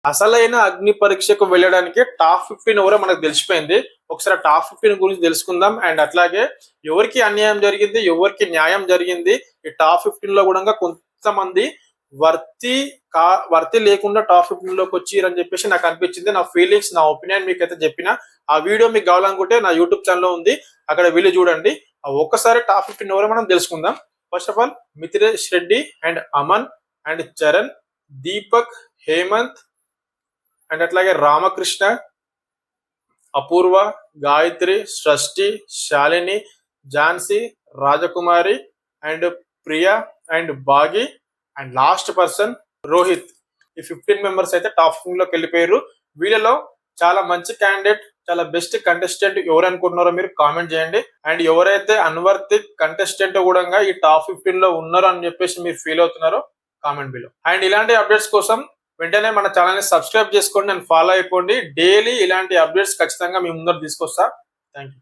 అసలైన అగ్ని పరీక్షకు వెళ్ళడానికి టాప్ 15 ఎవరో మనకు తెలిసిపోయింది. ఒకసారి టాప్ 15 గురించి తెలుసుకుందాం. అండ్ అట్లాగే ఎవరికి అన్యాయం జరిగింది, ఎవరికి న్యాయం జరిగింది, ఈ టాప్ 15 లో కూడా కొంతమంది వర్తి వర్తి లేకుండా టాప్ 15 లోకి వచ్చిరని చెప్పేసి నాకు అనిపించింది. నా ఫీలింగ్స్, నా ఒపీనియన్ మీకైతే చెప్పిన. ఆ వీడియో మీకు కావాలనుకుంటే నా యూట్యూబ్ ఛానల్ ఉంది, అక్కడ వెళ్ళి చూడండి. ఒక్కసారి టాప్ 15 ఎవరో మనం తెలుసుకుందాం. First of all Mithilesh Reddy and Aman and Charan, Deepak, Hemanth and అట్లాగే Ramakrishna, Apoorva, Gayatri, Srishti, Shalini, Jhansi, Rajakumari and Priya and Bagi and last person Rohit. ఈ 15 మెంబర్స్ అయితే టాప్ 15 లోకి వెళ్ళిపోయారు. వీళ్ళలో చాలా మంచి క్యాండిడేట్, చాలా బెస్ట్ కంటెస్టెంట్ ఎవరు అనుకుంటున్నారో మీరు కామెంట్ చేయండి. అండ్ ఎవరైతే అన్వర్తి కంటెస్టెంట్ కూడా ఈ టాప్ 15 లో ఉన్నారు అని చెప్పేసి మీరు ఫీల్ అవుతున్నారో కామెంట్ బిలో. అండ్ ఇలాంటి అప్డేట్స్ కోసం వెంటనే మన ఛానల్ ని సబ్స్క్రైబ్ చేసుకోండి అండ్ ఫాలో అయిపోండి. డైలీ ఇలాంటి అప్డేట్స్ ఖచ్చితంగా మీ ముందర తీసుకొస్తా. Thank you.